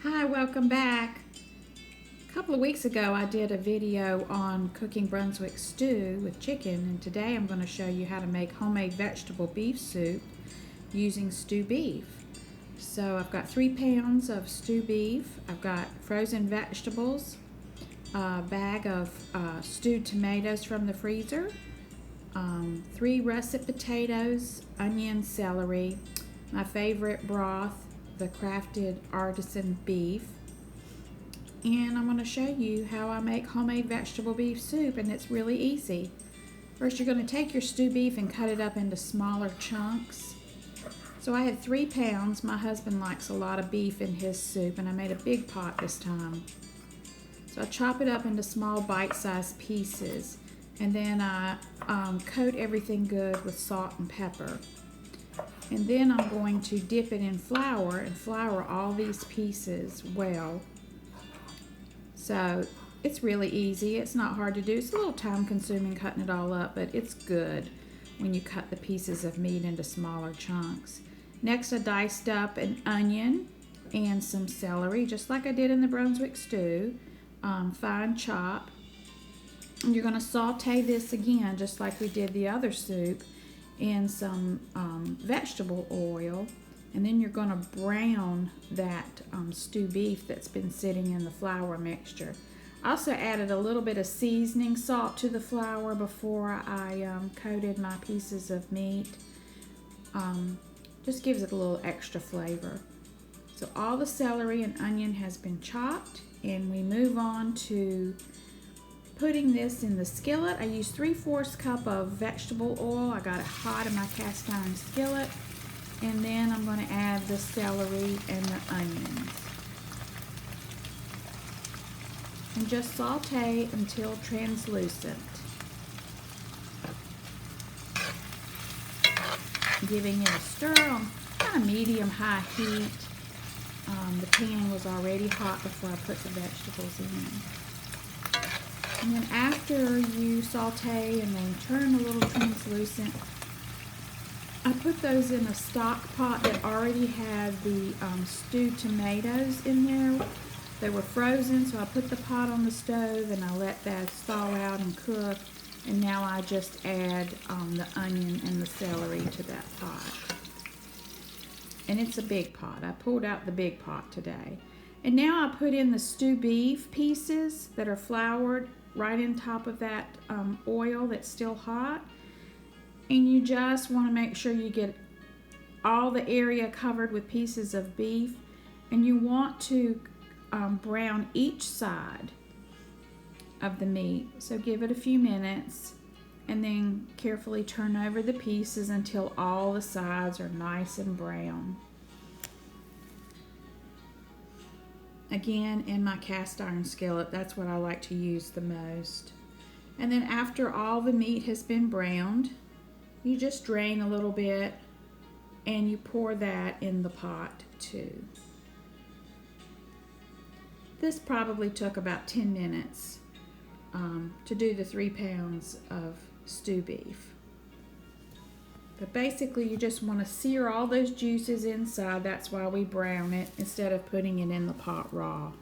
Hi, welcome back. A couple of weeks ago I did a video on cooking Brunswick stew with chicken, and today I'm going to show you how to make homemade vegetable beef soup using stew beef. So I've got 3 pounds of stew beef, I've got frozen vegetables, a bag of stewed tomatoes from the freezer, 3 russet potatoes, onion, celery, my favorite broth, the Crafted Artisan Beef, and I'm going to show you how I make homemade vegetable beef soup, and it's really easy. First, you're going to take your stew beef and cut it up into smaller chunks. So I had 3 pounds. My husband likes a lot of beef in his soup, and I made a big pot this time. So I chop it up into small bite-sized pieces, and then I coat everything good with salt and pepper. And then I'm going to dip it in flour and flour all these pieces well. So it's really easy. It's not hard to do. It's a little time consuming cutting it all up, but it's good when you cut the pieces of meat into smaller chunks. Next, I diced up an onion and some celery, just like I did in the Brunswick stew, fine chop. And you're going to saute this again, just like we did the other soup, in some vegetable oil, and then you're going to brown that stew beef that's been sitting in the flour mixture. I also added a little bit of seasoning salt to the flour before I coated my pieces of meat. Just gives it a little extra flavor. So all the celery and onion has been chopped, and we move on to putting this in the skillet. I used 3/4 cup of vegetable oil. I got it hot in my cast iron skillet. And then I'm going to add the celery and the onions. And just saute until translucent. Giving it a stir on kind of medium-high heat. The pan was already hot before I put the vegetables in. And then after you saute and they turn a little translucent, I put those in a stock pot that already had the stewed tomatoes in there. They were frozen, so I put the pot on the stove and I let that thaw out and cook. And now I just add the onion and the celery to that pot. And it's a big pot. I pulled out the big pot today. And now I put in the stew beef pieces that are floured right in top of that oil that's still hot. And you just want to make sure you get all the area covered with pieces of beef, and you want to brown each side of the meat. So give it a few minutes and then carefully turn over the pieces until all the sides are nice and brown. Again, in my cast iron skillet, that's what I like to use the most. And then after all the meat has been browned, you just drain a little bit and you pour that in the pot too. This probably took about 10 minutes to do the 3 pounds of stew beef. But basically you just want to sear all those juices inside. That's why we brown it instead of putting it in the pot raw.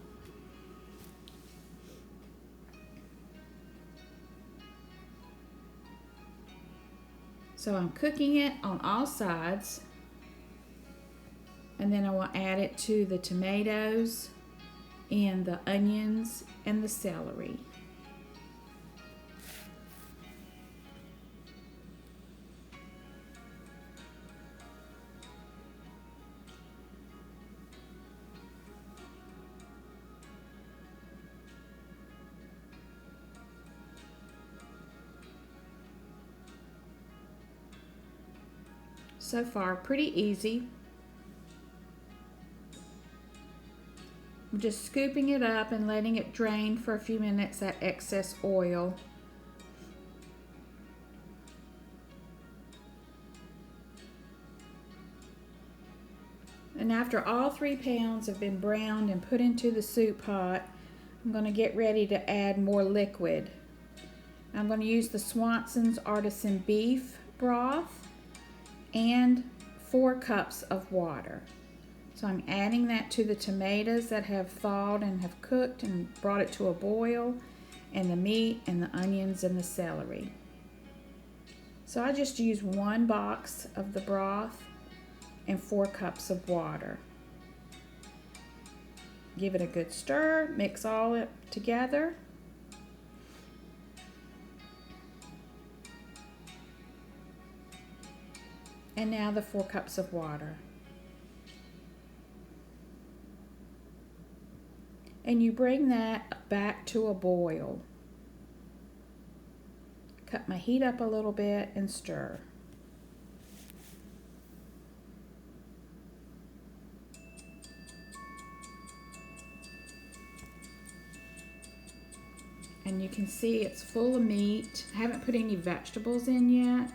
So I'm cooking it on all sides, and then I will add it to the tomatoes and the onions and the celery. So far, pretty easy. I'm just scooping it up and letting it drain for a few minutes, that excess oil. And after all 3 pounds have been browned and put into the soup pot, I'm going to get ready to add more liquid. I'm going to use the Swanson's Artisan Beef broth and 4 cups of water. So I'm adding that to the tomatoes that have thawed and have cooked and brought it to a boil, and the meat and the onions and the celery. So I just use 1 box of the broth and 4 cups of water. Give it a good stir, mix all it together. And now the 4 cups of water. And you bring that back to a boil. Cut my heat up a little bit and stir. And you can see it's full of meat. I haven't put any vegetables in yet.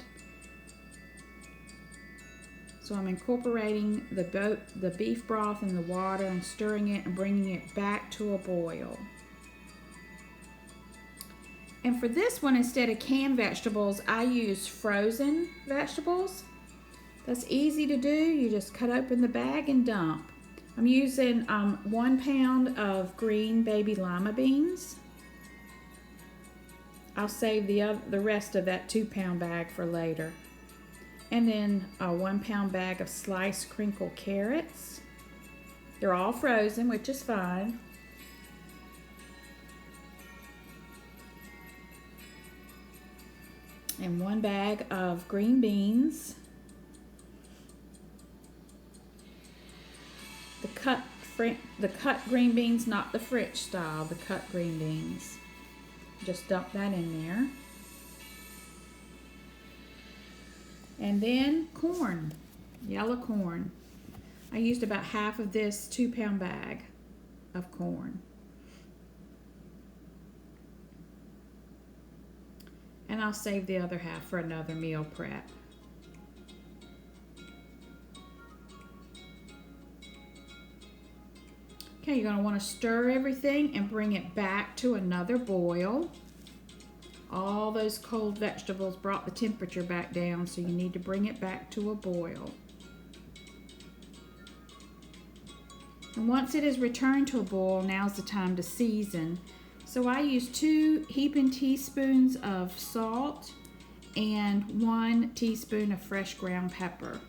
So I'm incorporating the beef broth in the water and stirring it and bringing it back to a boil. And for this one, instead of canned vegetables, I use frozen vegetables. That's easy to do. You just cut open the bag and dump. I'm using 1 pound of green baby lima beans. I'll save the rest of that 2-pound bag for later. And then a 1 pound bag of sliced crinkled carrots. They're all frozen, which is fine. And 1 bag of green beans. The cut green beans, not the French style, the cut green beans. Just dump that in there. And then corn, yellow corn. I used about half of this 2-pound bag of corn. And I'll save the other half for another meal prep. Okay, you're going to want to stir everything and bring it back to another boil. All those cold vegetables brought the temperature back down, so you need to bring it back to a boil. And once it is returned to a boil, now's the time to season. So I use 2 heaping teaspoons of salt and 1 teaspoon of fresh ground pepper.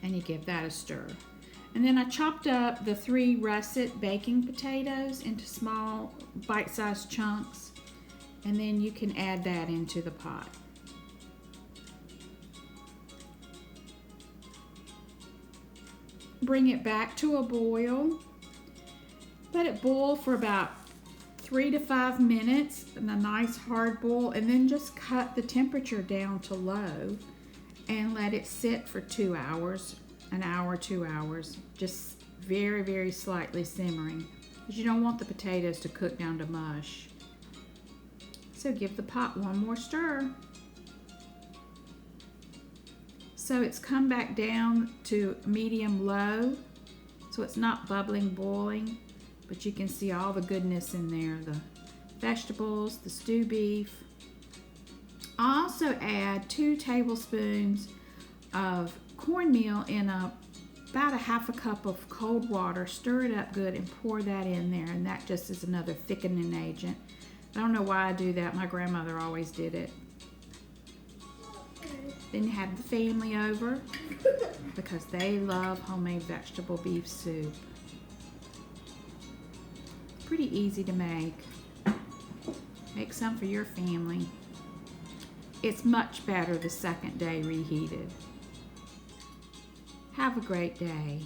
And you give that a stir. And then I chopped up the 3 russet baking potatoes into small bite-sized chunks, and then you can add that into the pot. Bring it back to a boil. Let it boil for about 3 to 5 minutes in a nice hard boil, and then just cut the temperature down to low and let it sit for 2 hours. 1 hour, 2 hours, just very, very slightly simmering, because you don't want the potatoes to cook down to mush. So give the pot 1 more stir. So it's come back down to medium low, so it's not bubbling, boiling, but you can see all the goodness in there, the vegetables, the stew beef. I also add 2 tablespoons of cornmeal in about a half a cup of cold water. Stir it up good and pour that in there, and that just is another thickening agent. I don't know why I do that. My grandmother always did it. Then you have the family over because they love homemade vegetable beef soup. Pretty easy to make. Make some for your family. It's much better the second day reheated. Have a great day.